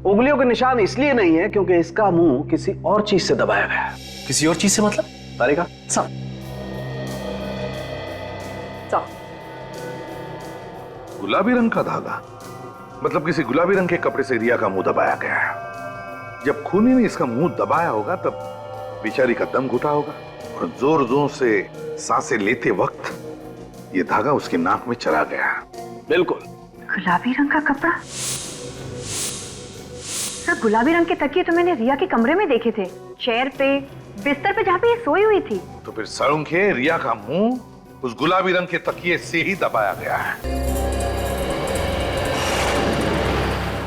उंगलियों के निशान इसलिए नहीं है क्योंकि इसका मुंह किसी और चीज से दबाया गया है। किसी और चीज से मतलब? तारिका सब गुलाबी रंग का धागा, मतलब किसी गुलाबी रंग के कपड़े से रिया का मुंह दबाया गया है। जब खूनी ने इसका मुंह दबाया होगा तब बेचारी का दम घुटा होगा और जोर जोर से सांसें लेते वक्त ये धागा उसकी नाक में चला गया। बिल्कुल। गुलाबी रंग का कपड़ा? सर, गुलाबी रंग के तकिए तो मैंने रिया के कमरे में देखे थे, चेयर पे, बिस्तर पे जहाँ पे ये सोई हुई थी। तो फिर साळुंखे, रिया का मुंह उस गुलाबी रंग के तकिए से ही दबाया गया है।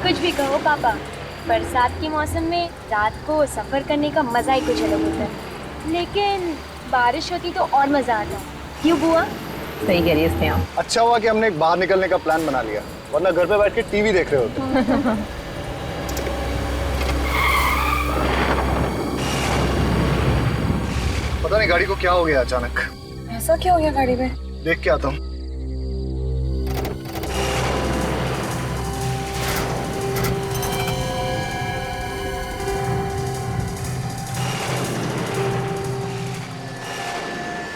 कुछ भी कहो पापा, बरसात के मौसम में रात को सफर करने का मजा ही कुछ अलग होता है, लेकिन बारिश होती तो और मजा आता। क्यों बुआ? सही कह रही है स्नेहा। अच्छा हुआ कि हमने एक बाहर निकलने का प्लान बना लिया, वरना घर पे बैठ के टीवी देख रहे होते। पता नहीं गाड़ी को क्या हो गया अचानक। ऐसा क्या हो गया गाड़ी में? देख के आता हूँ।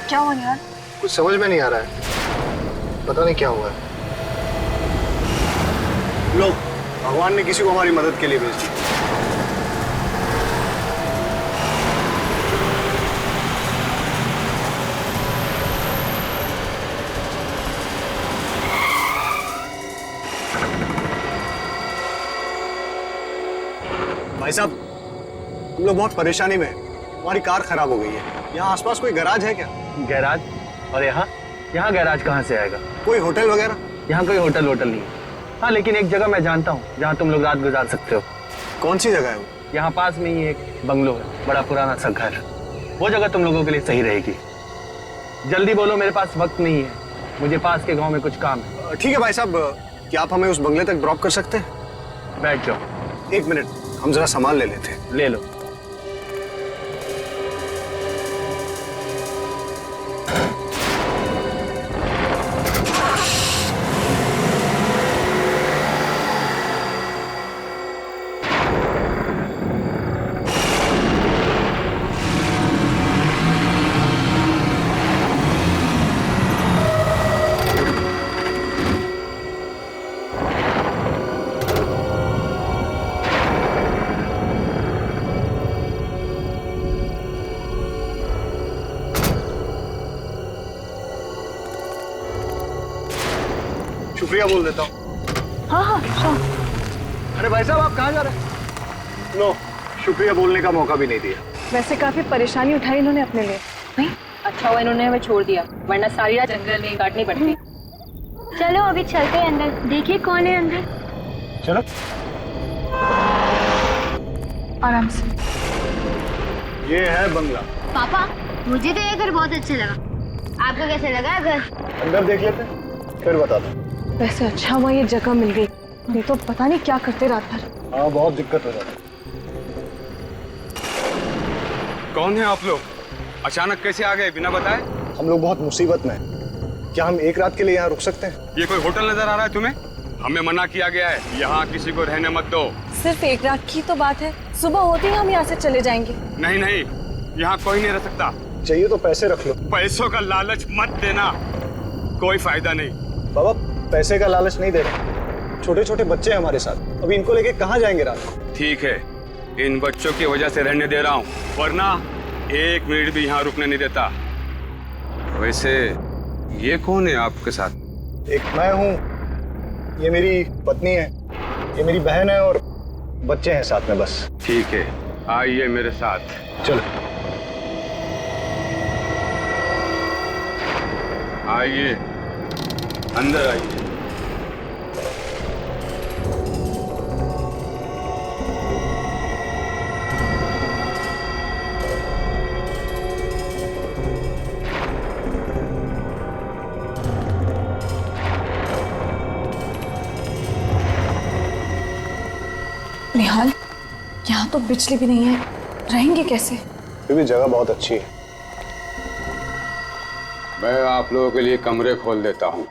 क्या हुआ यार? कुछ समझ में नहीं आ रहा है, पता नहीं क्या हुआ है। लो, भगवान ने किसी को हमारी मदद के लिए भेज दिया। भाई साहब, हम लोग बहुत परेशानी में हैं। हमारी कार खराब हो गई है। यहाँ आसपास कोई गैराज है क्या? गैराज? और यहाँ गैराज कहाँ से आएगा? कोई होटल वगैरह? यहाँ कोई होटल नहीं है। हाँ, लेकिन एक जगह मैं जानता हूँ जहाँ तुम लोग रात गुजार सकते हो। कौन सी जगह है वो? यहाँ पास में ही एक बंगलो है, बड़ा पुराना सा घर। वो जगह तुम लोगों के लिए सही रहेगी। जल्दी बोलो, मेरे पास वक्त नहीं है, मुझे पास के गाँव में कुछ काम है। ठीक है भाई साहब, क्या आप हमें उस बंगले तक ड्रॉप कर सकते हैं? बैठ जाओ। 1 मिनट, हम जरा सामान ले लेते हैं। ले लो। शुक्रिया बोल देता हूँ। हाँ, अरे भाई साहब, आप कहाँ जा रहे हैं? लो, शुक्रिया बोलने का मौका भी नहीं दिया। वैसे काफी परेशानी उठाई इन्होंने अपने लिए। नहीं, अच्छा हुआ इन्होंने हमें छोड़ दिया, वरना सारी रात जंगल में काटनी पड़ती। चलो अभी चलते हैं अंदर, देखिए कौन है अंदर। चलो। आराम से। ये है बंगला। पापा, मुझे तो ये घर बहुत अच्छा लगा, आपको कैसे लगा घर? अंदर देख लेते हैं, फिर बताता हूँ। वैसे अच्छा हुआ ये जगह मिल गई, नहीं तो पता नहीं क्या करते रात भर। हाँ, बहुत दिक्कत हो जाती है। कौन है आप लोग? अचानक कैसे आ गए बिना बताए? हम लोग बहुत मुसीबत में हैं। क्या हम एक रात के लिए यहाँ रुक सकते हैं? ये कोई होटल नजर आ रहा है तुम्हें? हमें मना किया गया है, यहाँ किसी को रहने मत दो। सिर्फ एक रात की तो बात है, सुबह होते ही हम यहाँ से चले जाएंगे। नहीं नहीं, यहाँ कोई नहीं रह सकता। चाहिए तो पैसे रख लो। पैसों का लालच मत देना, कोई फायदा नहीं। बाबा, पैसे का लालच नहीं दे रहे, छोटे छोटे बच्चे हैं हमारे साथ, अभी इनको लेके कहाँ जाएंगे रात को? ठीक है, इन बच्चों की वजह से रहने दे रहा हूँ, वरना 1 मिनट भी यहाँ रुकने नहीं देता। वैसे ये कौन है आपके साथ? एक मैं हूँ, ये मेरी पत्नी है, ये मेरी बहन है और बच्चे हैं साथ में बस। ठीक है, आइए मेरे साथ। चलो। आइए, अंदर आइए। निहाल, यहाँ तो बिजली भी नहीं है, रहेंगे कैसे? फिर भी जगह बहुत अच्छी है। मैं आप लोगों के लिए कमरे खोल देता हूँ।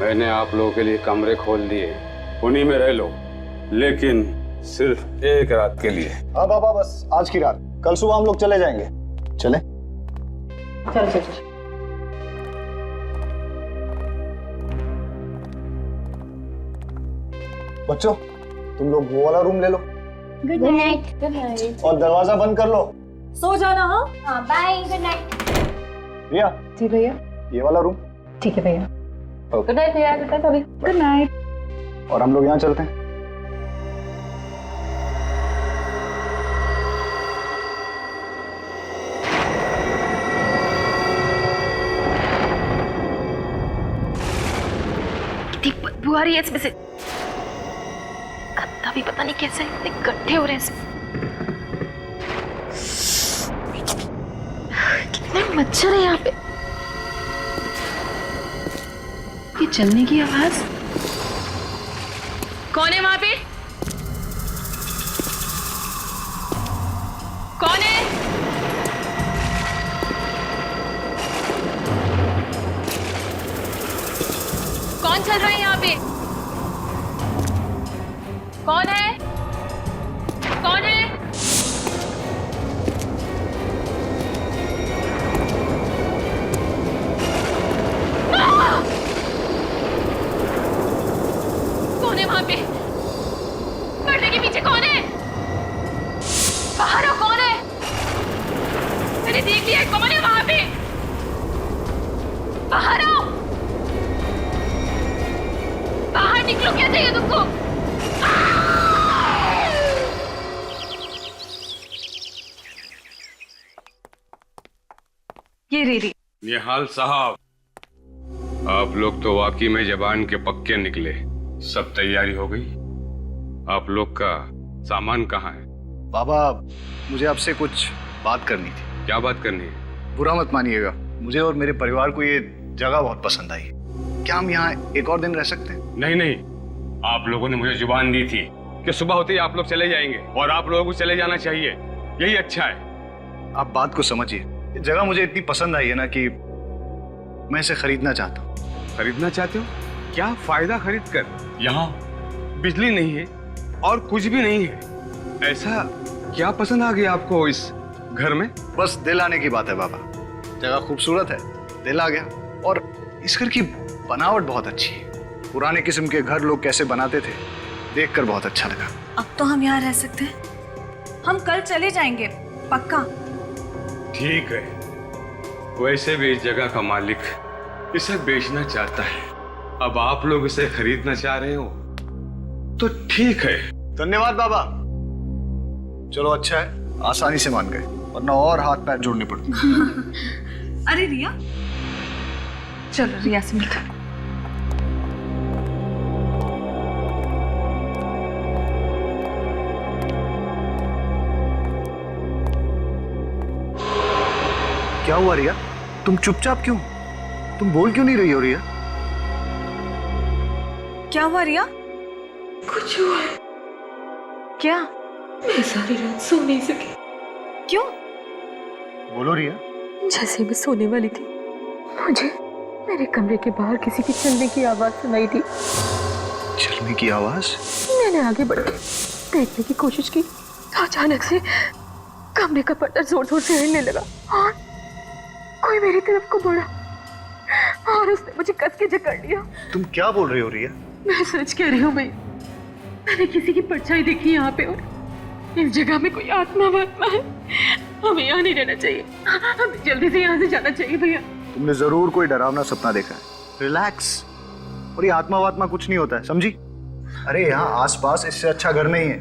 मैंने आप लोगों के लिए कमरे खोल दिए, उन्हीं में रह लो, लेकिन सिर्फ एक रात के लिए। हाँ बाबा, बस आज की रात, कल सुबह हम लोग चले जाएंगे। चले? चलो चलो। बच्चों, तुम लोग वो वाला रूम ले लो गुड नाइट। Good night. और दरवाजा बंद कर लो। सो जाना। हाँ हाँ, बाय। Good night. रिया, जी भैया। ये वाला रूम। ठीक है भैया। गुड नाइट भैया। गुड नाइट भाभी। Good night. और हम लोग यहाँ चलते हैं। बदबू आ रही है इसमें से। गंदा भी पता नहीं कैसे इतने गड्ढे हो रहे हैं इसमें। कितने मच्छर है यहाँ पे। ये चलने की आवाज। कौन है वहां पे? कौन है? कौन चल रहा है यहाँ पे? कौन है? कौन है? कौन है वहां पे? पर्दे के पीछे कौन है? बाहर हो, कौन है? मैंने देख लिया है, कौन है वहां पे? बाहर आओ, बाहर निकलो। क्या चाहिए तुमको? ये रेडी। निहाल साहब, आप लोग तो वाकई में जबान के पक्के निकले। सब तैयारी हो गई? आप लोग का सामान कहाँ है? बाबा, मुझे आपसे कुछ बात करनी थी। क्या बात करनी है? बुरा मत मानिएगा, मुझे और मेरे परिवार को ये जगह बहुत पसंद आई। क्या हम यहाँ एक और दिन रह सकते हैं? नहीं नहीं, आप लोगों ने मुझे जुबान दी थी कि सुबह होते ही आप लोग चले जाएंगे, और आप लोगों को चले जाना चाहिए, यही अच्छा है। आप बात को समझिए, ये जगह मुझे इतनी पसंद आई है ना कि मैं इसे खरीदना चाहता हूँ। खरीदना चाहते हो? क्या फायदा खरीद कर? यहाँ बिजली नहीं है और कुछ भी नहीं है। ऐसा क्या पसंद आ गया आपको इस घर में? बस दिल आने की बात है बाबा। जगह खूबसूरत है, दिल आ गया। और इस घर की बनावट बहुत अच्छी है। पुराने किस्म के घर लोग कैसे बनाते थे, देखकर बहुत अच्छा लगा। अब तो हम यहाँ रह सकते हैं। हम कल चले जाएंगे, पक्का। ठीक है, वैसे भी इस जगह का मालिक इसे बेचना चाहता है। अब आप लोग इसे खरीदना चाह रहे हो तो ठीक है। धन्यवाद बाबा। चलो अच्छा है, आसानी से मान गए, वरना और हाथ पैर जोड़ने पड़ते। अरे रिया, चलो रिया से मिलते हैं। क्या हुआ रिया? तुम चुपचाप क्यों? तुम बोल क्यों नहीं रही हो रिया? क्या हुआ रिया? कुछ हुआ है। क्या? मैं सारी रात सो नहीं सकी। क्यों? बोलो रिया। जैसे मैं सोने वाली थी, मुझे मेरे कमरे के बाहर किसी की चलने की आवाज सुनाई दी। चलने की आवाज? मैंने आगे बढ़कर देखने की कोशिश की तो अचानक से कमरे का पर्दा जोर जोर से हिलने लगा और कोई मेरी तरफ को बढ़ा और उसने मुझे कस के जकड़ लिया। तुम क्या बोल रही हो रिया? मैं सच कह रही हूँ भाई, मैंने किसी की परछाई देखी यहाँ पे और इस जगह में कोई आत्मा वात्मा है। हमें यहाँ नहीं रहना चाहिए, हमें जल्दी से यहाँ से जाना चाहिए भैया। तुमने जरूर कोई डरावना सपना देखा है। रिलैक्स। और ये आत्मा वात्मा कुछ नहीं होता है, समझी? अरे यहाँ आसपास इससे अच्छा घर नहीं है।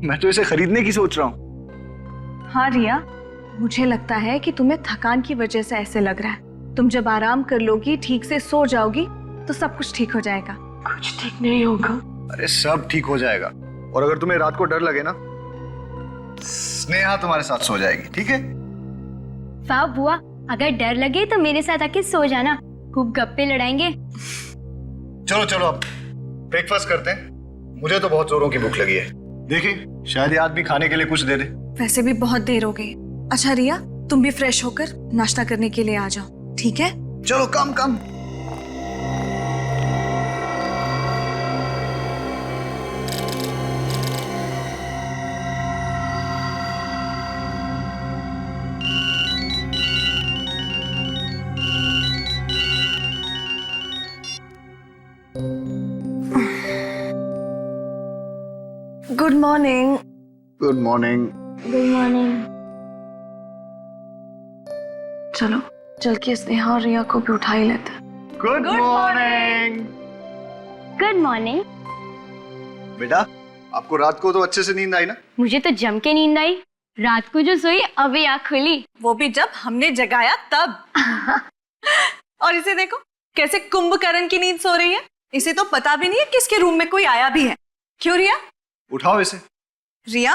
मैं तो इसे खरीदने की सोच रहा हूँ। हाँ रिया, मुझे लगता है कि तुम्हें थकान की वजह से ऐसे लग रहा है। तुम जब आराम कर लोगी, ठीक से सो जाओगी, तो सब कुछ ठीक हो जाएगा। कुछ ठीक नहीं होगा। अरे सब ठीक हो जाएगा। और अगर तुम्हें रात को डर लगे ना, स्नेहा तुम्हारे साथ सो जाएगी, ठीक है? वाह बुआ, अगर डर लगे तो मेरे साथ आके सो जाना, खूब गप्पे लड़ाएंगे। चलो चलो अब ब्रेकफास्ट करते हैं। मुझे तो बहुत जोरों की भूख लगी है। देखिए, शायद ये आदमी खाने के लिए कुछ दे दे। वैसे भी बहुत देर हो गई। अच्छा रिया, तुम भी फ्रेश होकर नाश्ता करने के लिए आ जाओ, ठीक है? चलो come come. Good morning. Good morning. Good morning. चलो चल के स्नेहा और रिया को भी उठा ही लेते हैं। Good morning. Good morning. बेटा, आपको रात को तो अच्छे से नींद आई ना? मुझे तो जम के नींद आई। रात को जो सोई अभी आँख खुली। वो भी जब हमने जगाया तब। और इसे देखो कैसे कुंभकर्ण की नींद सो रही है। इसे तो पता भी नहीं है कि इसके रूम में कोई आया भी है। क्यों रिया? उठाओ इसे। रिया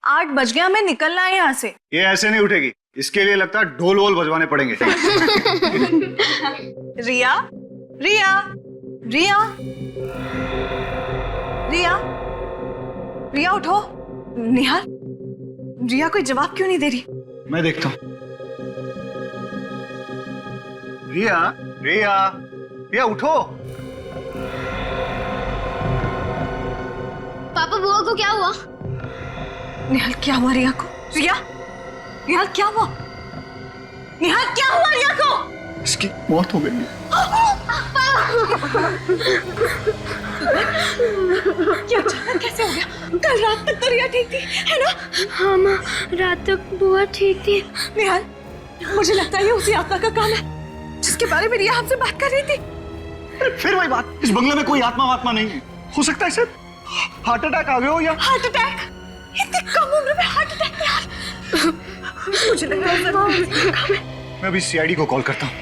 8 बज गया, हमें निकलना है यहाँ से। ये ऐसे नहीं उठेगी, इसके लिए लगता है ढोल वोल बजवाने पड़ेंगे। रिया रिया रिया रिया रिया उठो। निहाल, रिया कोई जवाब क्यों नहीं दे रही? मैं देखता हूँ। रिया रिया रिया उठो। पापा बुआ को क्या हुआ? निहाल क्या हुआ रिया को? रिया निहाल क्या हुआ? निहाल क्या हुआ रिया को? इसकी मौत हो गई। क्या अचानक कैसे हो गया? कल रात तक तो रिया ठीक थी, है ना? हाँ माँ, रात तक बुआ ठीक थी। निहाल, मुझे लगता है ये उसी आत्मा का काम है जिसके बारे में रिया हमसे बात कर रही थी। अरे फिर वही बात, इस बंगले में कोई आत्मा वात्मा नहीं है। हो सकता है सर हार्ट अटैक आ गया हो या हार्ट अटैक? इतनी कम उम्र में हार्ट अटैक? यार मुझे लगता है सर मैं अभी सीआईडी को कॉल करता हूँ।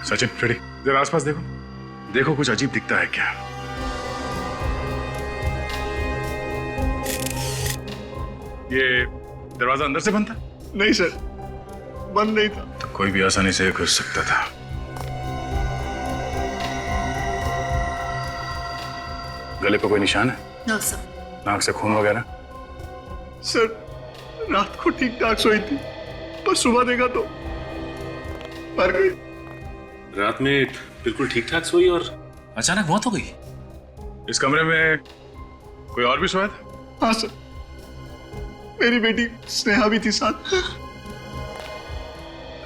सचिन, रेडी? जरा आसपास देखो, देखो कुछ अजीब दिखता है क्या? ये दरवाजा अंदर से बंद था? नहीं सर, बंद नहीं था। तो कोई भी आसानी से घुस सकता था। गले पे कोई निशान है? No sir. नाक से खून वगैरह? सर रात को ठीक ठाक सोई थी, पर सुबह देखा तो मर गई। रात में बिल्कुल ठीक ठाक सोई और अचानक मौत हो गई। इस कमरे में कोई और भी सोया था? हाँ सर, मेरी बेटी स्नेहा भी थी साथ।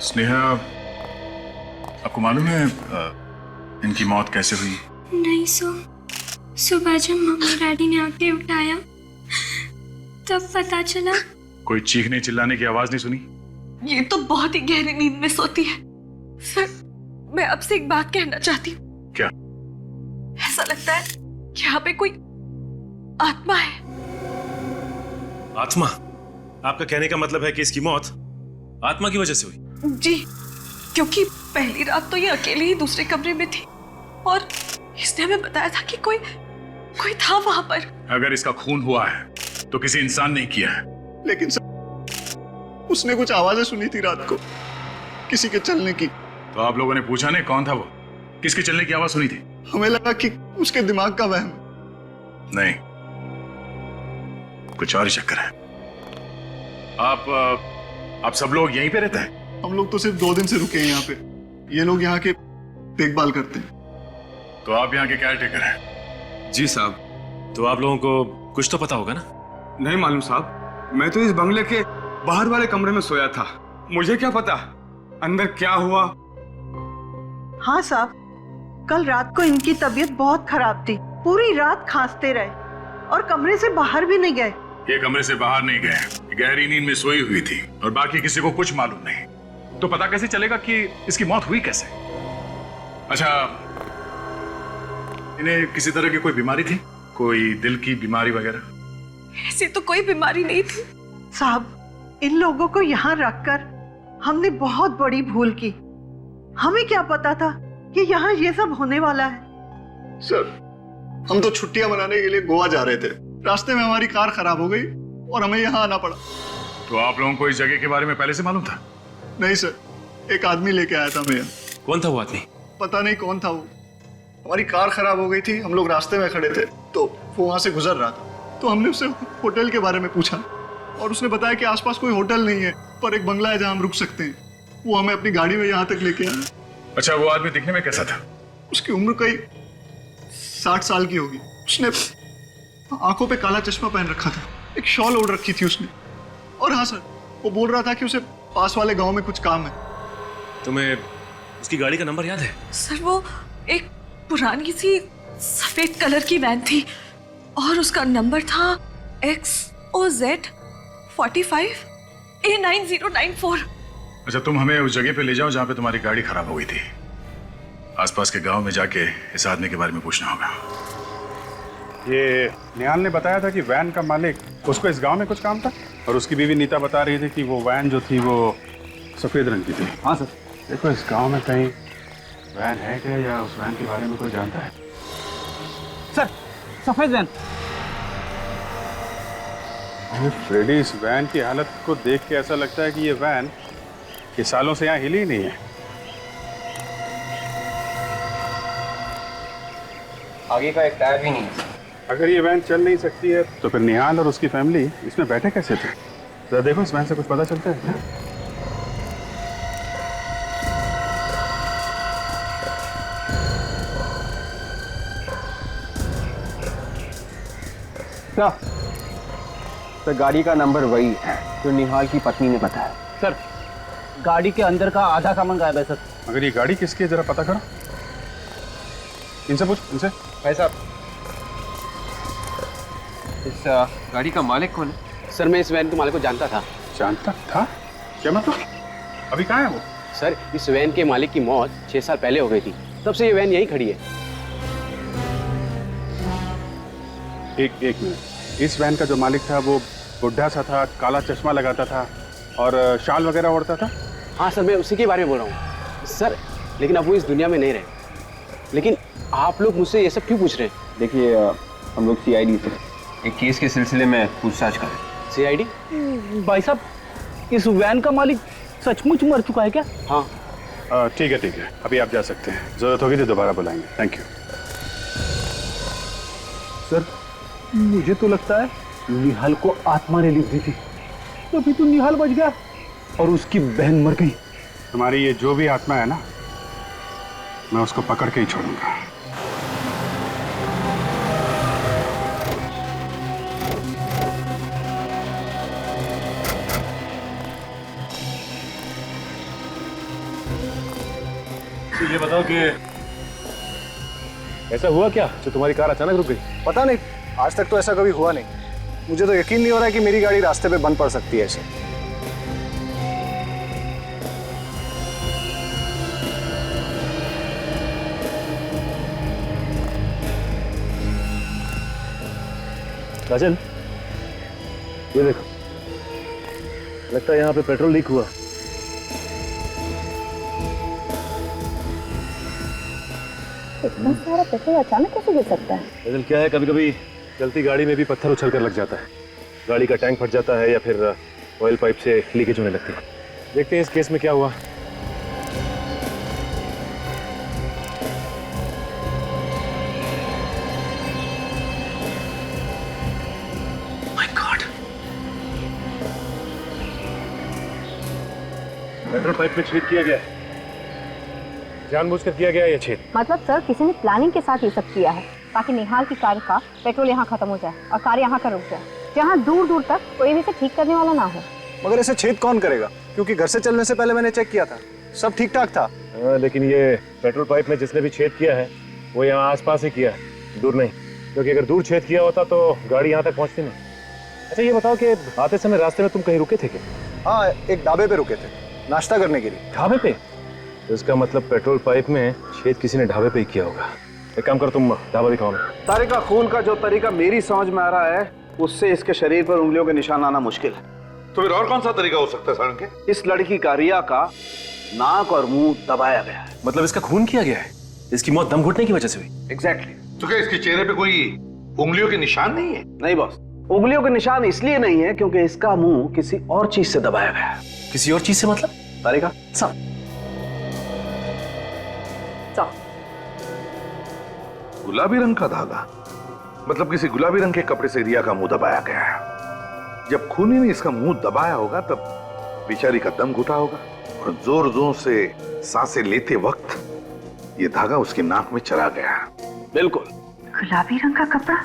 स्नेहा, आपको मालूम है इनकी मौत कैसे हुई? नहीं सुबह जब मम्मी डैडी ने आके उठाया तब पता चला। कोई चीखने चिल्लाने की आवाज नहीं सुनी? ये तो बहुत ही गहरी नींद में सोती है। सर मैं आपसे एक बात कहना चाहती हूँ। क्या? ऐसा लगता है कि यहाँ पे कोई आत्मा है। आत्मा? आपका कहने का मतलब है कि इसकी मौत आत्मा की वजह से हुई? जी, क्योंकि पहली रात तो ये अकेले ही दूसरे कमरे में थी और इसने हमें बताया था कि कोई था वहां पर। अगर इसका खून हुआ है तो किसी इंसान ने किया है। लेकिन सर उसने कुछ आवाजें सुनी थी रात को, किसी के चलने की। तो आप लोगों ने पूछा नहीं कौन था वो? किसके चलने की आवाज सुनी थी? हमें लगा कि उसके दिमाग का वहम। नहीं, कुछ और ही चक्कर है। आप सब लोग यहीं पे रहते हैं? हम लोग तो सिर्फ 2 दिन से रुके हैं यहाँ पे। ये लोग यहाँ के देखभाल करते हैं। तो आप यहाँ के केयरटेकर हैं? जी साहब। तो आप लोगों को कुछ तो पता होगा ना? नहीं मालूम साहब, मैं तो इस बंगले के बाहर वाले कमरे में सोया था। मुझे क्या पता अंदर क्या हुआ। हाँ साहब, कल रात को इनकी तबीयत बहुत खराब थी, पूरी रात खांसते रहे और कमरे से बाहर भी नहीं गए। ये कमरे से बाहर नहीं गए, गहरी नींद में सोई हुई थी और बाकी किसी को कुछ मालूम नहीं। तो पता कैसे चलेगा कि इसकी मौत हुई कैसे? अच्छा, इन्हें किसी तरह की कोई बीमारी थी? कोई दिल की बीमारी वगैरह? ऐसी तो कोई बीमारी नहीं थी साहब। इन लोगों को यहाँ रखकर हमने बहुत बड़ी भूल की। हमें क्या पता था कि यहाँ ये सब होने वाला है। सर हम तो छुट्टियां मनाने के लिए गोवा जा रहे थे, रास्ते में हमारी कार खराब हो गई और हमें यहाँ आना पड़ा। तो आप लोगों को इस जगह के बारे में पहले से मालूम था? नहीं सर, एक आदमी लेके आया था हमें। कौन था वो आदमी? पता नहीं कौन था वो। हमारी कार खराब हो गई थी, हम लोग रास्ते में खड़े थे तो वो वहां से गुजर रहा था। तो हमने उससे होटल के बारे में पूछा और उसने बताया कि आसपास कोई होटल नहीं है, पर एक बंगला है जहां हम रुक सकते हैं। वो हमें अपनी गाड़ी में यहाँ तक लेके आया। अच्छा, वो आदमी दिखने में कैसा था? उसकी उम्र कई 60 साल की होगी। उसने आंखों पे काला चश्मा पहन रखा था, एक शॉल ओढ़ रखी थी उसने। और हाँ सर, वो बोल रहा था कि उसे पास वाले गांव में कुछ काम है। तुम्हें उसकी गाड़ी का नंबर याद है? सर वो एक पुरानी सी सफेद कलर की वैन थी और उसका नंबर था XOZ 45 A9094। अच्छा, तुम हमें उस जगह पे ले जाओ जहाँ पे तुम्हारी गाड़ी खराब हो गई थी। आसपास के गांव में जाके इस आदमी के बारे में पूछना होगा। ये निहाल ने बताया था कि वैन का मालिक, उसको इस गांव में कुछ काम था, और उसकी बीवी नीता बता रही थी कि वो वैन जो थी वो सफेद रंग की थी। हाँ सर। देखो इस गांव में कहीं वैन है क्या, या उस वैन के बारे में कोई जानता है? सर, सफेद वैन। फ्रेडी, इस वैन की हालत को देख के ऐसा लगता है कि ये वैन ये सालों से यहाँ हिली ही नहीं है। आगे का एक टायर भी नहीं है। अगर ये वैन चल नहीं सकती है तो फिर निहाल और उसकी फैमिली इसमें बैठे कैसे थे? जरा देखो इस वैन से कुछ पता चलता है क्या? सर, गाड़ी का नंबर वही है जो निहाल की पत्नी ने बताया। सर, गाड़ी के अंदर का आधा सामान गायब है सर। अगर ये गाड़ी किसकी है जरा पता करो। इनसे पूछ, इनसे। भाई साहब, इस गाड़ी का मालिक कौन है? सर, मैं इस वैन के मालिक को जानता था। जानता था? क्या मतलब? अभी कहाँ है वो? सर, इस वैन के मालिक की मौत 6 साल पहले हो गई थी, तब से ये वैन यहीं खड़ी है। एक मिनट, इस वैन का जो मालिक था वो बुढ़ा सा था, काला चश्मा लगाता था और शाल वगैरह ओढ़ता था? हाँ सर, मैं उसी के बारे में बोल रहा हूँ सर, लेकिन अब वो इस दुनिया में नहीं रहे। लेकिन आप लोग मुझसे ये सब क्यों पूछ रहे हैं? देखिए, हम लोग CID से एक केस के सिलसिले में पूछताछ करें। CID? भाई साहब, इस वैन का मालिक सचमुच मर चुका है क्या? हाँ। ठीक है, अभी आप जा सकते हैं। जरूरत होगी तो दोबारा बुलाएंगे। Thank you. सर, मुझे तो लगता है निहाल को आत्मा ने लिख दी थी, तभी तो निहाल बच गया और उसकी बहन मर गई। तुम्हारी ये जो भी आत्मा है ना, मैं उसको पकड़ के ही छोड़ूंगा। ये बताओ कि ऐसा हुआ क्या जो तुम्हारी कार अचानक रुक गई? पता नहीं, आज तक तो ऐसा कभी हुआ नहीं। मुझे तो यकीन नहीं हो रहा है कि मेरी गाड़ी रास्ते पे बंद पड़ सकती है ऐसे। राजन, ये देखो, लगता है यहाँ पे पेट्रोल लीक हुआ। इतना सारा पेट्रोल अचानक कैसे गिर सकता है? राजन, क्या है, कभी कभी चलती गाड़ी में भी पत्थर उछल कर लग जाता है। गाड़ी का टैंक फट जाता है या फिर ऑयल पाइप से लीकेज होने लगती है। देखते हैं इस केस में क्या हुआ। माय गॉड, पेट्रोल पाइप में छेद किया गया है। जानबूझकर किया गया ये छेद। मतलब सर, किसी ने प्लानिंग के साथ ये सब किया है ताकि निहाल की कार का पेट्रोल यहाँ खत्म हो जाए और कार यहाँ का रुक जाए, जहाँ दूर दूर तक कोई भी इसे ठीक करने वाला ना हो। मगर इसे छेद कौन करेगा? क्योंकि घर से चलने से पहले मैंने चेक किया था, सब ठीक ठाक था। लेकिन ये पेट्रोल पाइप में जिसने भी छेद किया है वो यहाँ आसपास ही किया है, दूर नहीं। क्योंकि अगर दूर छेद किया होता तो गाड़ी यहाँ तक पहुँचती नहीं। अच्छा, ये बताओ कि आते समय रास्ते में तुम कहीं रुके थे क्या? हाँ, एक ढाबे पे रुके थे नाश्ता करने के लिए। ढाबे पे? इसका मतलब पेट्रोल पाइप में छेद किसी ने ढाबे पे ही किया होगा। एक काम कर, तुम ढाबा दिखाओ ना। तारिका, खून का जो तरीका मेरी समझ में आ रहा है उससे इसके शरीर पर उंगलियों के निशान आना मुश्किल है। तो फिर और कौन सा तरीका हो सकता है सारंग के? इस लड़की का रिया का नाक और मुंह दबाया गया है। मतलब इसका खून किया गया है? इसकी मौत दम घुटने की वजह से हुई? एग्जैक्टली। तो क्या इसके चेहरे पे कोई उंगलियों के निशान नहीं है? नहीं बॉस, उंगलियों के निशान इसलिए नहीं है क्योंकि इसका मुंह किसी और चीज से दबाया गया है। किसी और चीज से मतलब? तारिका, गुलाबी रंग का धागा, मतलब किसी गुलाबी रंग के कपड़े से रिया का मुंह दबाया गया है। जब खूनी ने इसका मुंह दबाया होगा तब बेचारी का दम घुटा होगा और जोर जोर से सांसें लेते वक्त ये धागा उसकी नाक में चला गया। बिल्कुल। गुलाबी रंग का कपड़ा?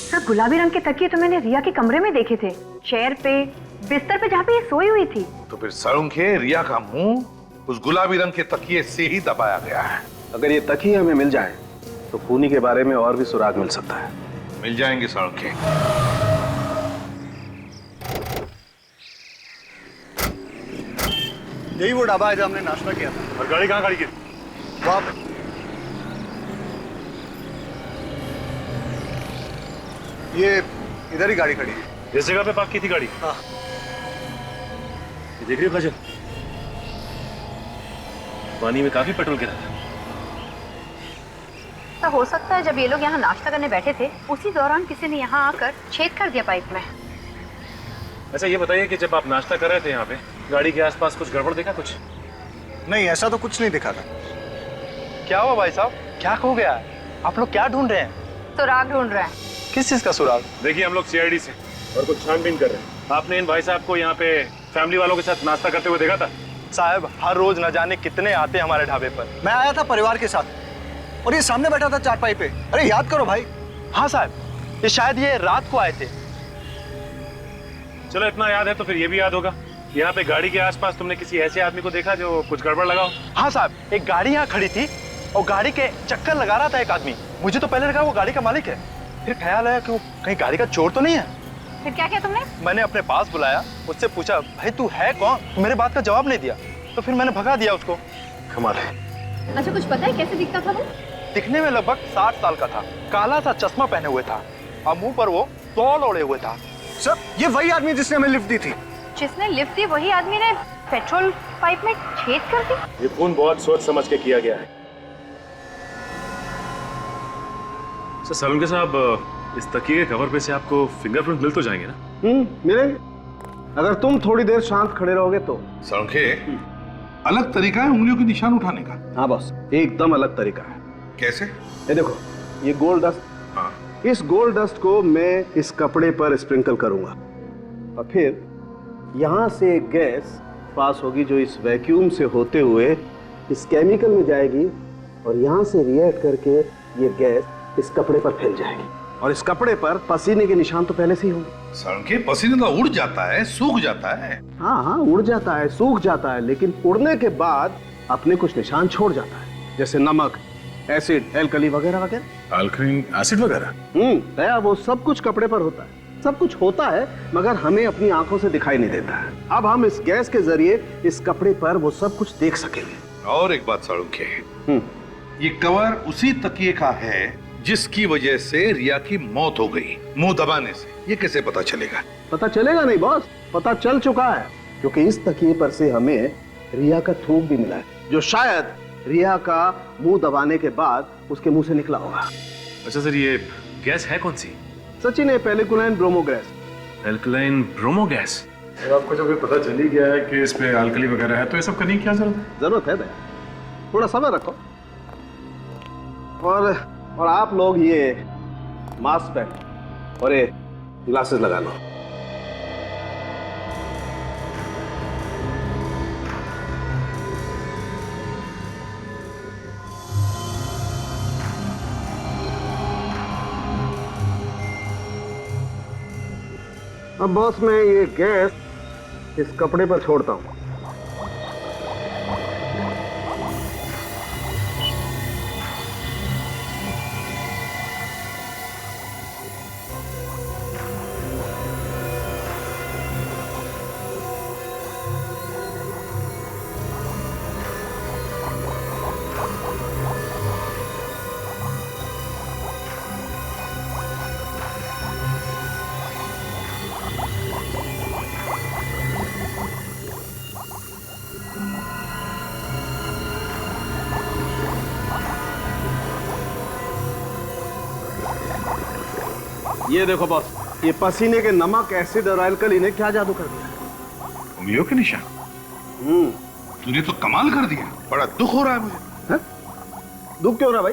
सर, गुलाबी रंग के तकिए तो मैंने रिया के कमरे में देखे थे, चेयर पे, बिस्तर पे जहाँ पे ये सोई हुई थी। तो फिर सड़ुंखे रिया का मुंह उस गुलाबी रंग के तकिए से ही दबाया गया है। अगर ये तकिए हमें मिल जाए तो खूनी के बारे में और भी सुराग मिल सकता है। मिल जाएंगे सड़ुंखे। यही वो ढाबा है जहाँ हमने नाश्ता किया था। और गाड़ी कहाँ खड़ी की? वहाँ पे। ये इधर ही गाड़ी खड़ी है। इस जगह पे पार्क की थी गाड़ी? हाँ। ये देख रही हो काजल, पानी में काफी पेट्रोल गिरा था। तो हो सकता है जब ये लोग यहाँ नाश्ता करने बैठे थे उसी दौरान किसी ने यहाँ आकर छेद कर दिया पाइप में। अच्छा ये बताइए कि जब आप नाश्ता कर रहे थे यहाँ पे गाड़ी के आसपास कुछ गड़बड़ देखा कुछ? नहीं, ऐसा तो कुछ नहीं दिखा था। क्या हुआ भाई साहब, क्या खो गया है? आप लोग क्या ढूंढ रहे हैं? सुराग ढूंढ रहे हैं। किस चीज का सुराग? देखिए हम लोग सीआईडी से और कुछ छानबीन कर रहे हैं। आपने इन भाई साहब को यहाँ पे फैमिली वालों के साथ नाश्ता करते हुए देखा था? साहब हर रोज न जाने कितने आते हैं हमारे ढाबे पर। मैं आया था परिवार के साथ और ये सामने बैठा था चारपाई पे। अरे याद करो भाई। हाँ साहब, ये शायद ये रात को आए थे। चलो इतना याद है तो फिर ये भी याद होगा, यहाँ पे गाड़ी के आसपास तुमने किसी ऐसे आदमी को देखा जो कुछ गड़बड़ लगा हो? हाँ साहब, एक गाड़ी यहाँ खड़ी थी और गाड़ी के चक्कर लगा रहा था एक आदमी। मुझे तो पहले लगा वो गाड़ी का मालिक है, फिर ख्याल आया कि वो कहीं गाड़ी का चोर तो नहीं है। फिर क्या किया तुमने? मैंने अपने पास बुलाया, उससे पूछा भाई तू है कौन? तो मेरे बात का जवाब नहीं दिया, तो फिर मैंने भगा दिया उसको। कमाल है। अच्छा कुछ पता है कैसे दिखता था वो? दिखने में लगभग 60 साल का था, काला सा चश्मा पहने हुए था और मुंह पर वो तौल ओढ़े हुए था। सर ये वही आदमी जिसने हमें लिफ्ट दी थी। जिसने लिफ्ट दी वही आदमी ने पेट्रोल पाइप में छेद कर दी? ये खून बहुत सोच समझ के किया गया है। सर सलून साहब, इस तकिए के कवर पे से आपको फिंगरप्रिंट मिल तो जाएंगे ना? मिलेंगे, अगर तुम थोड़ी देर शांत खड़े रहोगे तो। सड़ुंखे, अलग तरीका है उंगलियों के निशान उठाने का। हाँ बॉस, एकदम अलग तरीका है। कैसे? ये देखो, ये गोल्ड डस्ट। हाँ। इस गोल्ड डस्ट को मैं इस कपड़े पर स्प्रिंकल करूंगा और फिर यहाँ से गैस पास होगी जो इस वैक्यूम से होते हुए इस केमिकल में जाएगी और यहाँ से रिएक्ट करके ये गैस इस कपड़े पर फैल जाएगी और इस कपड़े पर पसीने के निशान तो पहले से ही होंगे। सड़ुंखे, पसीने तो उड़ जाता है, सूख जाता है। हाँ हाँ, उड़ जाता है, सूख जाता है, लेकिन उड़ने के बाद अपने कुछ निशान छोड़ जाता है, जैसे नमक, एसिड, एल्कली वगैरह वगैरह। अल्कलीन एसिड वगैरह? दया, वो सब कुछ कपड़े पर होता है, सब कुछ होता है, मगर हमें अपनी आंखों से दिखाई नहीं देता है। अब हम इस गैस के जरिए इस कपड़े पर वो सब कुछ देख सकेंगे। और एक बात सड़ुंखे, ये कवर उसी तकिए का है जिसकी वजह से रिया की मौत हो गई, मुंह दबाने से। ये कैसे पता चलेगा? पता चलेगा नहीं बॉस, पता चल चुका है, क्योंकि इस तकिए पर से हमें रिया का थूक भी मिला है, जो शायद रिया का मुंह दबाने के बाद उसके मुंह से निकला होगा। अच्छा सर, ये गैस है कौन सी? सचिन, है पेलिकुलाइन bromo gas. Alkaline bromo gas? आपको जब ये पता चल ही गया है कि इस पे अल्कली वगैरह है तो ये सब करने की क्या जरूरत है? जरूरत है दया, थोड़ा समय रखो। और आप लोग ये मास्क पहन और ये ग्लासेस लगा लो। अब बॉस, मैं ये गैस इस कपड़े पर छोड़ता हूं। ये देखो बॉस, ये पसीने के नमक, एसिड और एल्कली ने क्या जादू कर दिया। उंगलियों के निशान? तूने तो कमाल कर दिया, बड़ा दुख हो रहा है मुझे। है? दुख क्यों हो रहा भाई?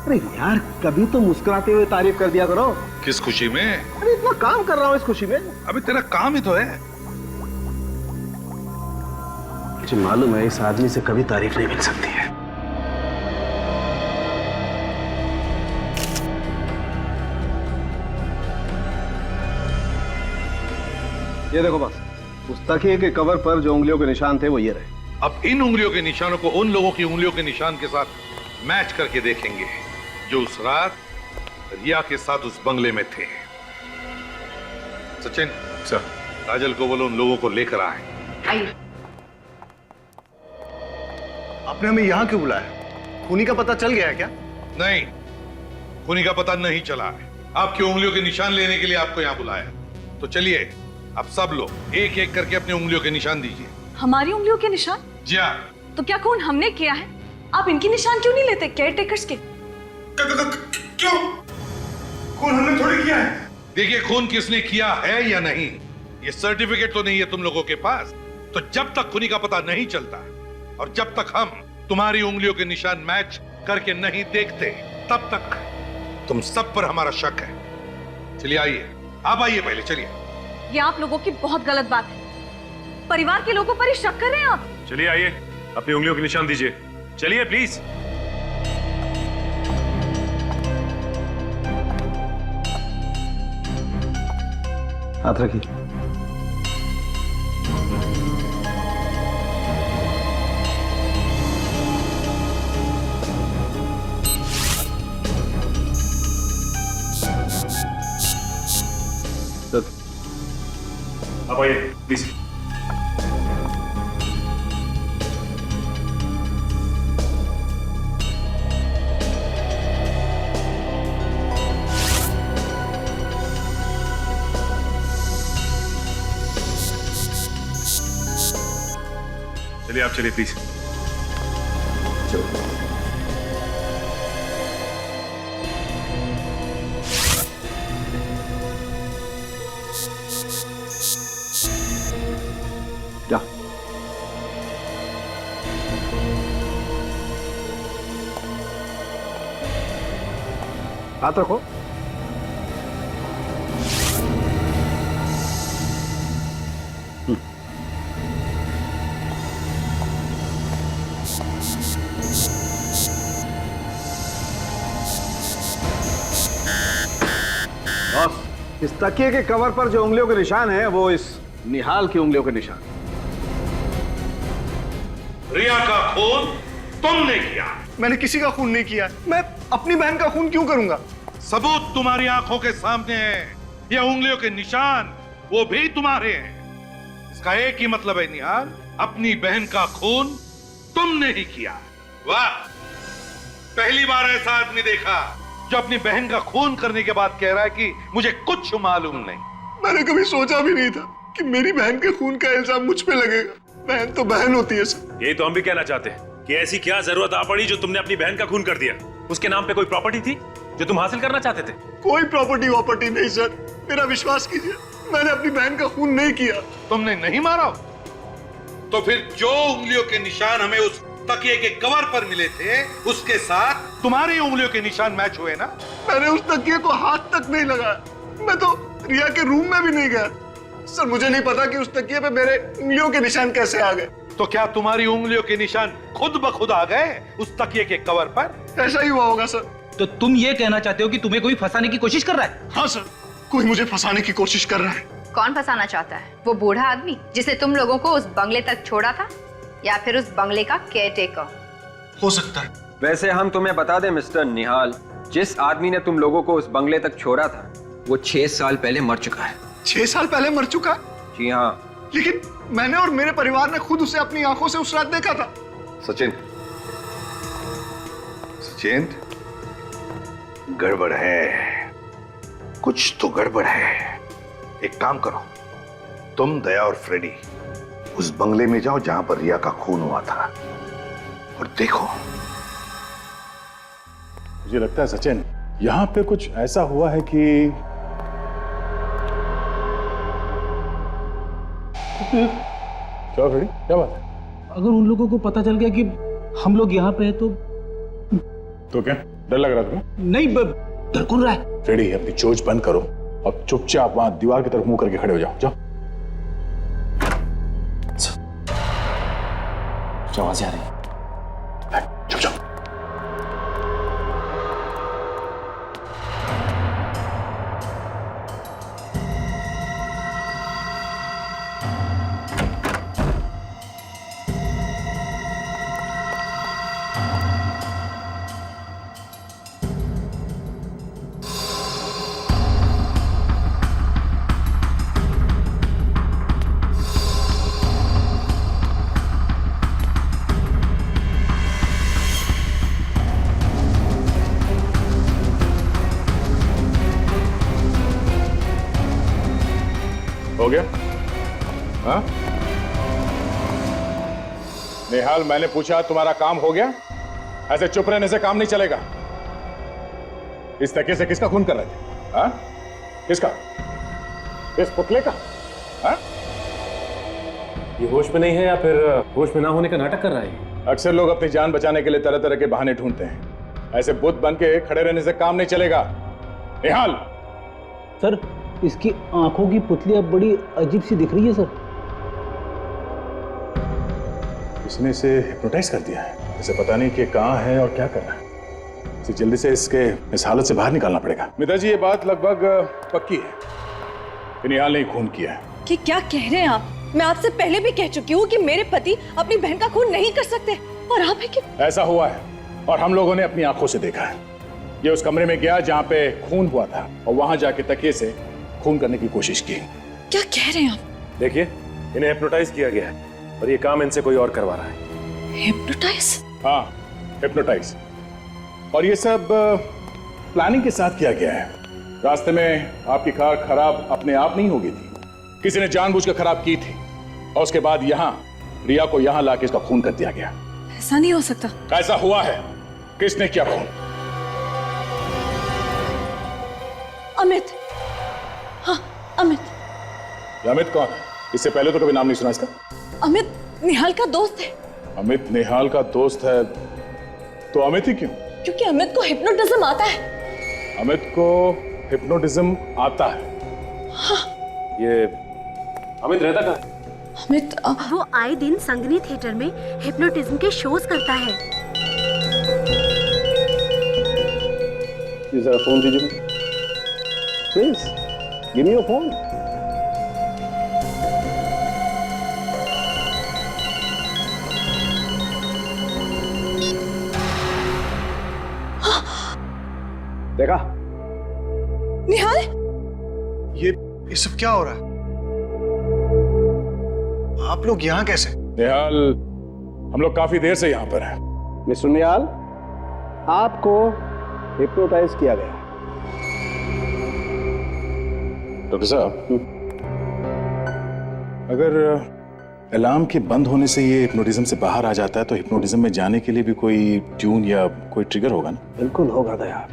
अरे यार, कभी तो मुस्कुराते हुए तारीफ कर दिया करो। किस खुशी में? अरे इतना काम कर रहा हूँ इस खुशी में। अभी तेरा काम ही तो है। मुझे मालूम है इस आदमी से कभी तारीफ नहीं मिल सकती है। ये देखो बस, उस तकिए के कवर पर जो उंगलियों के निशान थे वो ये रहे। अब इन उंगलियों के निशानों को उन लोगों की उंगलियों के निशान के साथ मैच करके देखेंगे जो उस रात रिया के साथ उस बंगले में थे। सचिन सर, काजल को बोलो उन लोगों को लेकर आए। आइए। आपने हमें यहाँ क्यों बुलाया? खूनी का पता चल गया है क्या? नहीं, खूनी का पता नहीं चला है। आपकी उंगलियों के निशान लेने के लिए आपको यहाँ बुलाया। तो चलिए अब सब लोग एक एक करके अपनी उंगलियों के निशान दीजिए। हमारी उंगलियों के निशान? जी हाँ। तो क्या खून हमने किया है? आप इनकी निशान क्यों नहीं लेते, केयर टेकर्स के? क्यों? खून हमने थोड़ी किया है। देखिए, खून किसने किया है या नहीं, ये सर्टिफिकेट तो नहीं है तुम लोगों के पास। तो जब तक खूनी का पता नहीं चलता और जब तक हम तुम्हारी उंगलियों के निशान मैच करके नहीं देखते, तब तक तुम सब पर हमारा शक है। चलिए आइए, आप आइए पहले, चलिए। ये आप लोगों की बहुत गलत बात है। परिवार के लोगों पर ही शक कर रहे हैं आप। चलिए आइए, अपनी उंगलियों के निशान दीजिए। चलिए प्लीज। हाथ रखिए। आप आइए प्लीज। चलिए आप चलिए प्लीज। जा। हाथ रखो। इस तकिए के कवर पर जो उंगलियों के निशान है वो इस निहाल की उंगलियों के निशान। रिया का खून तुमने किया। मैंने किसी का खून नहीं किया। मैं अपनी बहन का खून क्यों करूंगा? सबूत तुम्हारी आंखों के सामने है। ये उंगलियों के निशान वो भी तुम्हारे हैं। इसका एक ही मतलब है निहाल, अपनी बहन का खून तुमने ही किया। वाह, पहली बार ऐसा आदमी देखा जो अपनी बहन का खून करने के बाद कह रहा है कि मुझे कुछ मालूम नहीं। मैंने कभी सोचा भी नहीं था कि मेरी बहन के खून का इल्जाम मुझ पे लगेगा। बहन तो बहन होती है सर। यही तो हम भी कहना चाहते हैं कि ऐसी क्या जरूरत आ पड़ी जो तुमने अपनी बहन का खून कर दिया। उसके नाम पे कोई प्रॉपर्टी थी जो तुम हासिल करना चाहते थे? कोई प्रॉपर्टी नहीं सर, मेरा विश्वास कीजिए, मैंने अपनी बहन का खून नहीं किया। तुमने नहीं मारा? तो फिर जो उंगलियों के निशान हमें उस तकिए के कवर पर मिले थे उसके साथ तुम्हारी उंगलियों के निशान मैच हुए ना? मैंने उस तकिए को हाथ तक नहीं लगाया। मैं तो रिया के रूम में भी नहीं गया। सर मुझे नहीं पता कि उस तकिए पे मेरे उंगलियों के निशान कैसे आ गए। तो क्या तुम्हारी उंगलियों के निशान खुद ब खुद आ गए उस तकिए के कवर पर? ऐसा ही हुआ होगा सर। तो तुम ये कहना चाहते हो कि तुम्हें कोई फंसाने की कोशिश कर रहा है? हाँ सर, कोई मुझे फंसाने की कोशिश कर रहा है। कौन फंसाना चाहता है? वो बूढ़ा आदमी जिसने तुम लोगों को उस बंगले तक छोड़ा था, या फिर उस बंगले का केयरटेकर? हो सकता है। वैसे हम तुम्हें बता दें मिस्टर निहाल, जिस आदमी ने तुम लोगों को उस बंगले तक छोड़ा था वो 6 साल पहले मर चुका है। 6 साल पहले मर चुका? जी हाँ। लेकिन मैंने और मेरे परिवार ने खुद उसे अपनी आंखों से उस रात देखा था। सचिन, सचिन, गड़बड़ है, कुछ तो गड़बड़ है। एक काम करो, तुम, दया और फ्रेडी उस बंगले में जाओ जहां पर रिया का खून हुआ था और देखो। मुझे लगता है सचिन, यहाँ पे कुछ ऐसा हुआ है कि क्या फ्रेडी, क्या बात है? अगर उन लोगों को पता चल गया कि हम लोग यहाँ पे हैं तो क्या डर लग रहा था? नहीं, डर कौन रहा है? फ्रेडी, अपनी चोंच बंद करो और चुपचाप वहां दीवार की तरफ मुंह करके खड़े हो जाओ। जाओ, आवाज़ आ रही है। चुप जाओ। हाँ? निहाल, मैंने पूछा तुम्हारा काम हो गया? ऐसे चुप रहने से काम नहीं चलेगा। इस तरीके से किसका खून कर रहे थे? हाँ? किसका? इस पुतले का? हाँ? ये होश में नहीं है या फिर होश में ना होने का नाटक कर रहा है? अक्सर लोग अपनी जान बचाने के लिए तरह तरह के बहाने ढूंढते हैं। ऐसे बुत बन के खड़े रहने से काम नहीं चलेगा। निहाल! सर, इसकी आंखों की पुतली अब बड़ी अजीब सी दिख रही है सर। इसने इसे हिप्नोटाइज कर दिया है। इसे पता नहीं कि कहाँ है और क्या कर रहा है। इसे जल्दी से इस हालत से बाहर निकालना पड़ेगा। मिता जी, ये बात लगभग पक्की है कि निहाल ने खून किया है। कि क्या कह रहे हैं आप? मैं आपसे पहले भी कह चुकी हूँ कि मेरे पति अपनी बहन का खून नहीं कर सकते, और आप है कि ऐसा हुआ है और हम लोगों ने अपनी आंखों से देखा है। ये उस कमरे में गया जहाँ पे खून हुआ था और वहां जाके तकिए से खून करने की कोशिश की। क्या कह रहे हैं आप? देखिए, इन्हें हिप्नोटाइज किया गया है और ये काम इनसे कोई और करवा रहा है। हिप्नोटाइज? हाँ, हिप्नोटाइज। और ये सब प्लानिंग के साथ किया गया है। रास्ते में आपकी कार खराब अपने आप नहीं हो गई थी, किसी ने जानबूझकर खराब की थी और उसके बाद यहाँ रिया को यहाँ लाके इसका खून कर दिया गया। ऐसा नहीं हो सकता। ऐसा हुआ है। किसने किया खून? अमित। हाँ, अमित। ये अमित कौन है? इससे पहले तो कभी नाम नहीं सुना इसका। अमित निहाल का दोस्त है। अमित निहाल का दोस्त है तो अमित ही क्यों? क्योंकि अमित को हिप्नोटिज्म आता है। अमित को हिप्नोटिज्म आता है? हाँ। ये अमित रहता कहाँ? अमित वो आए दिन संगनी थिएटर में हिप्नोटिज्म के शोज करता है। जरा फोन दीजिए please. Give me your phone. देखा? निहाल, ये सब क्या हो रहा है? आप लोग यहाँ कैसे? निहाल, हम लोग काफी देर से यहाँ पर हैं। मिस्टर निहाल, आपको हिप्नोटाइज किया गया। डॉक्टर साहब, अगर अलार्म के बंद होने से ये हिप्नोटिज्म से बाहर आ जाता है तो हिप्नोटिज्म में जाने के लिए भी कोई ट्यून या कोई ट्रिगर होगा ना? बिल्कुल होगा दया,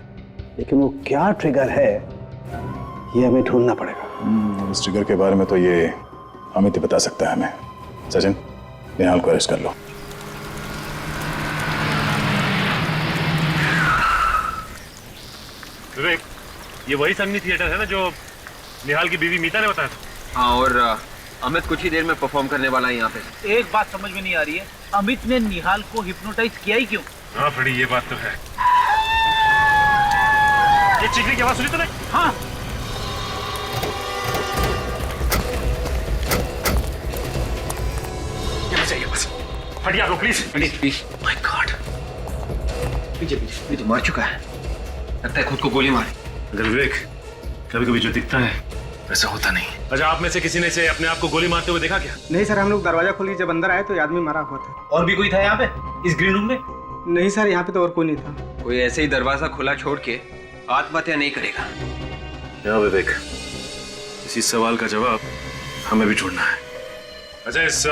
लेकिन वो क्या ट्रिगर है ये हमें ढूंढना पड़ेगा। इस ट्रिगर के बारे में तो ये अमित ही बता सकता है हमें। सचिन, निहाल को अरेस्ट कर लो। विवेक, ये वही संगनी थिएटर है ना जो निहाल की बीवी मीता ने बताया था? हाँ, और अमित कुछ ही देर में परफॉर्म करने वाला है यहाँ पे। एक बात समझ में नहीं आ रही है, अमित ने निहाल को हिप्नोटाइज किया ही क्यों? हाँ फड़ी, ये बात तो है। ये चीखने की आवाज सुनी तूने? हाँ। यहाँ से, बस हटिया दो प्लीज। प्लीज। माय गॉड, पीछे पीछे, ये तो मार चुका है। लगता है खुद को गोली मारी। अगर विवेक, कभी कभी जो दिखता है वैसा होता नहीं। अच्छा, आप में से किसी ने इसे अपने आप को गोली मारते हुए देखा क्या? नहीं सर, हम लोग दरवाजा खोली जब अंदर आए तो आदमी मरा हुआ था। और भी कोई था यहाँ पे इस ग्रीन रूम में? नहीं सर, यहाँ पे तो और कोई नहीं था। कोई ऐसे ही दरवाजा खुला छोड़ के आत्महत्या नहीं करेगा। क्या विवेक, इसी सवाल का जवाब हमें भी ढूंढना है। अच्छा, इस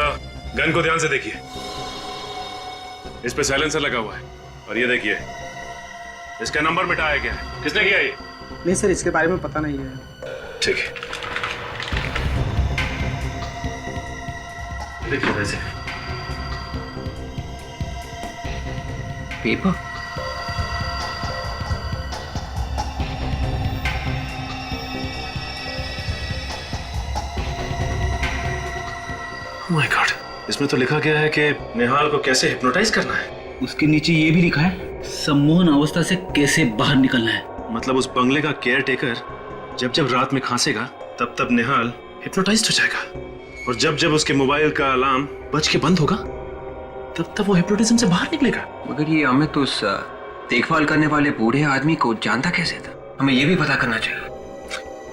गन को ध्यान से देखिए। इस पे साइलेंसर लगा हुआ है और ये देखिए इसका नंबर मिटाया गया है। किसने किया ये? नहीं सर, इसके बारे में पता नहीं है। ठीक है, देखिए वैसे पेपर। माय गॉड, इसमें तो लिखा गया है कि निहाल को कैसे हिप्नोटाइज करना है। उसके नीचे ये भी लिखा है, सम्मोहन अवस्था से कैसे बाहर निकलना है। मतलब उस बंगले का केयर टेकर जब जब रात में खांसेगा तब तब निहाल हिप्नोटाइज्ड हो जाएगा, और जब जब उसके मोबाइल का अलार्म बज के बंद होगा तब तब वो हिप्नोटिज्म से बाहर निकलेगा। मगर ये अमित उस देखभाल करने वाले बूढ़े आदमी को जानता कैसे था? हमें ये भी पता करना चाहिए।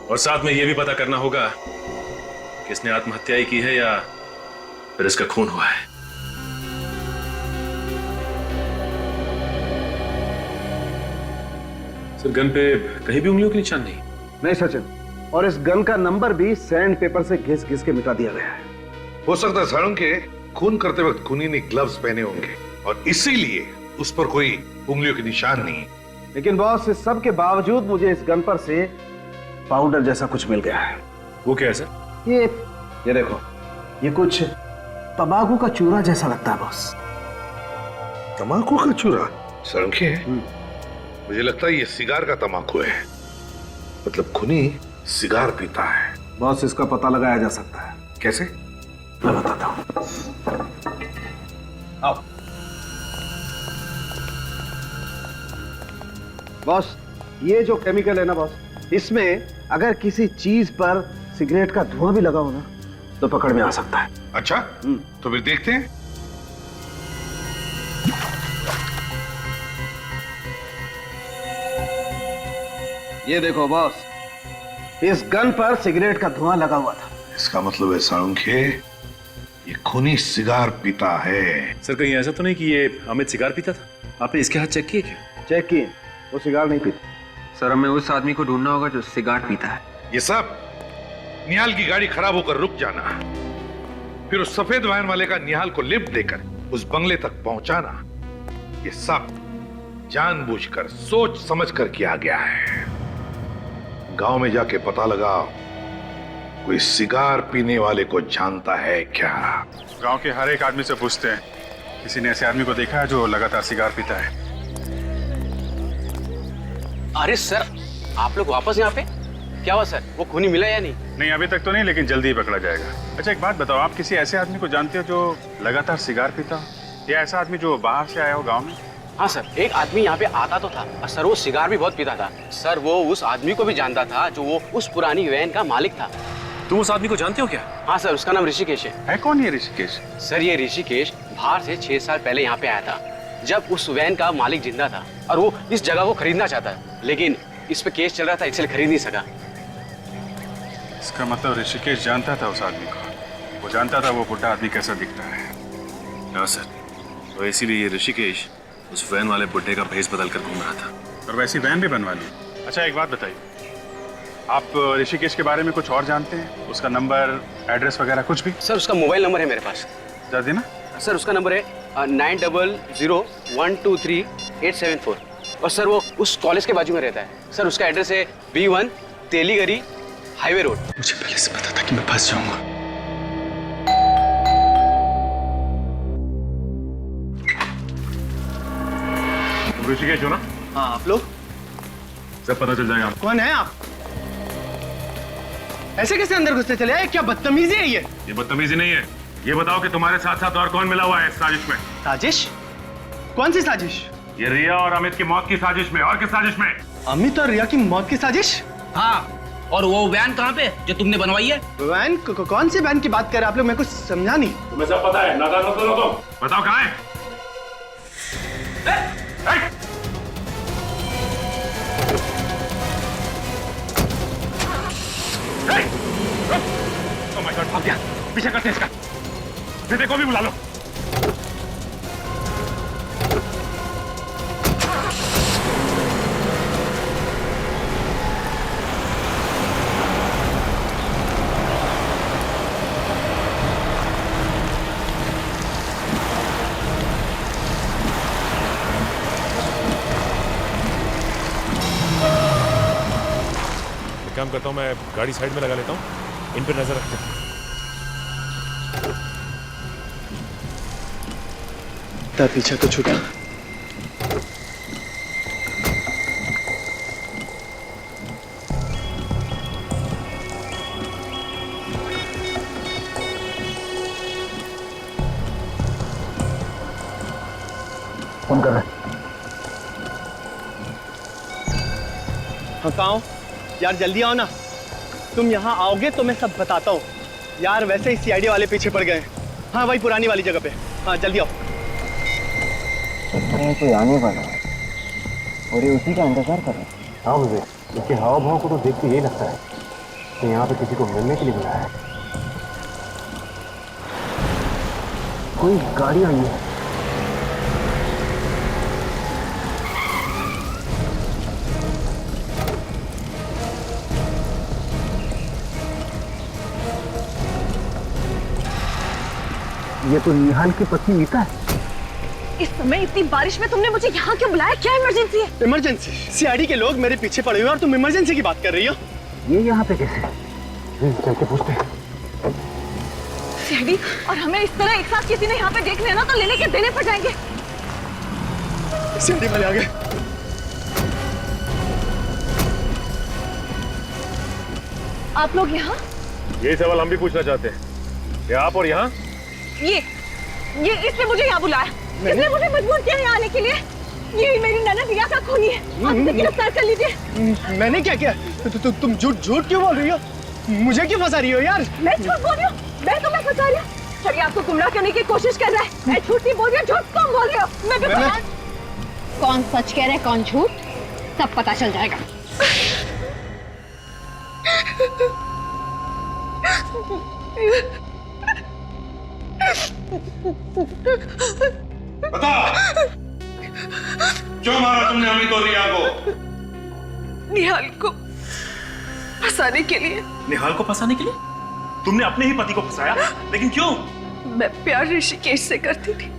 और साथ में ये भी पता करना होगा कि इसने आत्महत्या ही की है या फिर इसका खून हुआ है। सर, गन पे कहीं भी उंगलियों के निशान नहीं। नहीं सचिन, और इस गन का नंबर भी सैंड पेपर से घिस घिस के मिटा दिया गया है। हो सकता है साळुंखे खून करते वक्त खूनी ने ग्लव्स पहने होंगे और इसीलिए उस पर कोई उंगलियों के निशान नहीं। लेकिन बॉस, इस सब के बावजूद मुझे इस गन पर से पाउडर जैसा कुछ मिल गया है। वो क्या है सर? ये देखो, ये कुछ तंबाकू का चूरा जैसा लगता है बॉस। तंबाकू का चूरा? साळुंखे, मुझे लगता है ये सिगार का तंबाकू है। मतलब खूनी सिगार पीता है। बॉस, इसका पता लगाया जा सकता है। कैसे? मैं बताता हूं। आओ बॉस, ये जो केमिकल है ना बॉस, इसमें अगर किसी चीज पर सिगरेट का धुआं भी लगा हो ना तो पकड़ में आ सकता है। अच्छा, तो फिर देखते हैं। ये देखो बॉस, इस गन पर सिगरेट का धुआं लगा हुआ था। इसका मतलब है साळुंखे ये खूनी सिगार पीता है। सर कहीं ऐसा तो नहीं कि ये अमित सिगार पीता था? आपने इसके हाथ चेक किए क्या? चेक किए, वो सिगार नहीं पीता। सर हमें उस आदमी को ढूंढना होगा जो सिगार पीता है। ये सब निहाल की गाड़ी खराब होकर रुक जाना, फिर उस सफेद वैन वाले का निहाल को लिफ्ट देकर उस बंगले तक पहुंचाना, ये सब जानबूझकर सोच समझकर किया गया है। गांव में जाके पता लगाओ कोई सिगार पीने वाले को जानता है क्या। गांव के हर एक आदमी से पूछते हैं, किसी ने ऐसे आदमी को देखा है जो लगातार सिगार पीता है? अरे सर, आप लोग वापस यहाँ पे? क्या हुआ सर, वो खूनी मिला या नहीं? नहीं, अभी तक तो नहीं, लेकिन जल्दी ही पकड़ा जाएगा। अच्छा एक बात बताओ, आप किसी ऐसे आदमी को जानते हो जो लगातार सिगार पीता हो, या ऐसा आदमी जो बाहर से आया हो गांव में? हाँ सर, एक आदमी यहाँ पे आता तो था और सर वो सिगार भी बहुत पीता था। सर वो उस आदमी को भी जानता था जो वो उस पुरानी वैन का मालिक था। तुम उस आदमी को जानते हो क्या? हाँ सर, उसका नाम ऋषिकेश है। कौन ये ऋषिकेश? सर ये ऋषिकेश बाहर से 6 साल पहले यहाँ पे आया था, जब उस वैन का मालिक जिंदा था और वो इस जगह को खरीदना चाहता है, लेकिन इस पे केस चल रहा था इसलिए खरीद नहीं सका। इसका मतलब ऋषिकेश जानता था उस आदमी को, वो जानता था वो बुढ़ा आदमी कैसा दिखता है। हाँ सर, तो इसीलिए ये ऋषिकेश उस वैन वाले बुड्ढे का भेस बदल कर घूम रहा था। और वैसी वैन भी बनवा ली। अच्छा एक बात बताइए, आप ऋषिकेश के बारे में कुछ और जानते हैं? उसका नंबर, एड्रेस वगैरह कुछ भी? सर उसका मोबाइल नंबर है मेरे पास। जरा देना। सर उसका नंबर है 9001238874 और सर वो उस कॉलेज के बाजू में रहता है। सर उसका एड्रेस है B1 तेलीगरी हाईवे रोड। मुझे पहले से पता था कि मैं फंस जाऊंगा। ऋषिकेश हो ना? हाँ, आप लोग? सब पता चल जाएगा। कौन है आप? ऐसे कैसे अंदर घुसते चले आए? क्या बदतमीजी है ये? ये बदतमीजी नहीं है। ये बताओ कि तुम्हारे साथ साथ और कौन मिला हुआ है इस साजिश में? साजिश? कौन सी साजिश? ये रिया और अमित की मौत की साजिश में। और किस साजिश में? अमित और रिया की मौत की साजिश? हाँ, और वो वैन कहाँ पे जो तुमने बनवाई है? वैन? कौन सी वैन की बात कर रहे हैं आप लोग? मैं कुछ समझा नहीं। तुम्हें सब पता है, नादान मत बनो तुम। बताओ कहाँ है? Oh my God, भाग गया। पीछे करते हैं इसका। विवेक को भी बुला लो। काम करता हूँ, मैं गाड़ी साइड में लगा लेता हूँ, इन पर नजर रखते हैं। पीछा तो छूटा। फोन कर रहे हैं। हाँ, कहाँ हो? यार जल्दी आओ ना। तुम यहाँ आओगे तो मैं सब बताता हूँ। यार वैसे ही CID वाले पीछे पड़ गए। हाँ भाई, पुरानी वाली जगह पे। हाँ जल्दी आओ। कोई आने वाला है और ये उसी का इंतजार कर रहे हैं। हाँ मुझे इसके हाव भाव को तो देख के यही लगता है कि यहाँ पे किसी को मिलने के लिए बुलाया है। कोई गाड़ी आई है। ये तो निहाल की पत्नी नीता है। इस समय इतनी बारिश में तुमने मुझे यहाँ क्यों बुलाया? क्या इमरजेंसी है? इमरजेंसी? सीआईडी के लोग मेरे पीछे पड़े हुए और तुम इमरजेंसी की बात कर रही हो? ये यहाँ पे कैसे? चल के पूछते हैं। सीआईडी और हमें इस तरह एक साथ किसी ने यहाँ पे देख लिया ना तो लेने के देने पड़ जाएंगे। सीआईडी वाले आ गए। आप लोग यहाँ? यही सवाल हम भी पूछना चाहते हैं। क्या आप और यहाँ? ये इसने मुझे यहाँ बुलाया। इसने मुझे मजबूर किया यहाँ आने के लिए। ये मेरी ननद रिया का खूनी है। आप इसे गिरफ्तार कर लीजिए। मैंने क्या किया? तुम झूठ क्यों बोल रही हो? मुझे क्यों फंसा रही हो यार? मैं झूठ बोल रही हूँ? मैं तुम्हें फंसा रही हूँ? चलिए आपको गुमराह करने की कोशिश कर रहा है। मैं झूठ नहीं बोल रही हूँ, झूठ कौन बोल रही हो? मैं भी कौन सच कह रहा है कौन झूठ, सब पता चल जाएगा। बता, क्यों मारा तुमने अमित और रिया को? निहाल को फंसाने के लिए। निहाल को फंसाने के लिए? तुमने अपने ही पति को फंसाया, लेकिन क्यों? मैं प्यार ऋषिकेश से करती थी,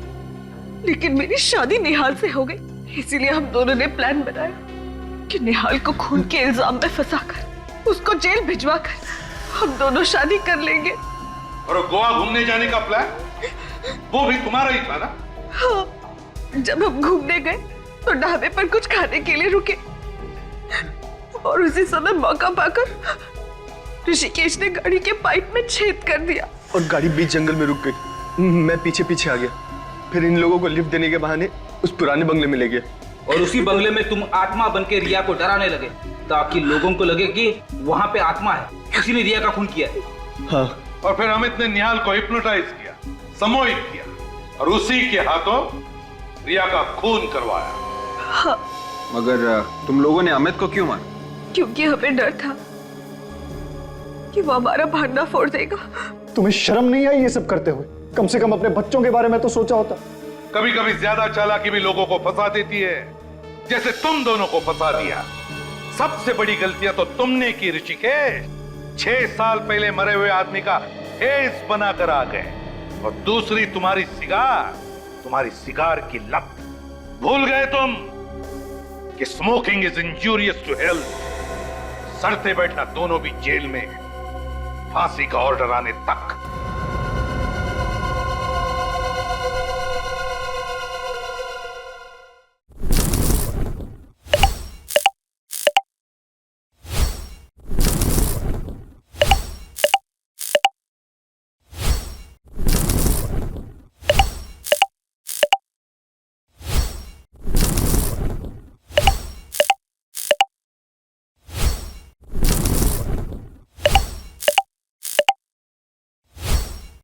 लेकिन मेरी शादी निहाल से हो गई। इसीलिए हम दोनों ने प्लान बनाया कि निहाल को खून के इल्जाम में फंसाकर उसको जेल भिजवाकर हम दोनों शादी कर लेंगे। और गोवा घूमने जाने का प्लान वो भी तुम्हारा ही था ना? हाँ, जब हम घूमने गए तो ढाबे पर कुछ खाने के लिए रुके और उसी समय मौका पाकर ऋषिकेश ने गाड़ी के पाइप में छेद कर दिया और गाड़ी बीच जंगल में रुक गई। मैं पीछे पीछे आ गया। फिर इन लोगों को लिफ्ट देने के बहाने उस पुराने बंगले में ले गया। और उसी बंगले में तुम आत्मा बन के रिया को डराने लगे ताकि लोगों को लगे कि वहां पे आत्मा है, किसी ने रिया का खून किया है। हाँ। और फिर अमित ने निहाल को हिप्नोटाइज किया, सम्मोहित किया और उसी के हाथों रिया का खून करवाया। हाँ। मगर तुम लोगों ने अमित को क्यों मारा? क्योंकि हमें डर था कि वो हमारा भांडा फोड़ देगा। तुम्हें शर्म नहीं आई ये सब करते हुए? कम से कम अपने बच्चों के बारे में तो सोचा होता। कभी कभी ज्यादा चालाकी भी लोगों को फंसा देती है, जैसे तुम दोनों को फंसा दिया। सबसे बड़ी गलतियां तो तुमने की ऋषिकेश। 6 साल पहले मरे हुए आदमी का हेस बनाकर आ गए। और दूसरी तुम्हारी सिगार की लत। भूल गए तुम कि smoking is injurious to health. सड़ते बैठना दोनों भी जेल में, फांसी का ऑर्डर आने तक।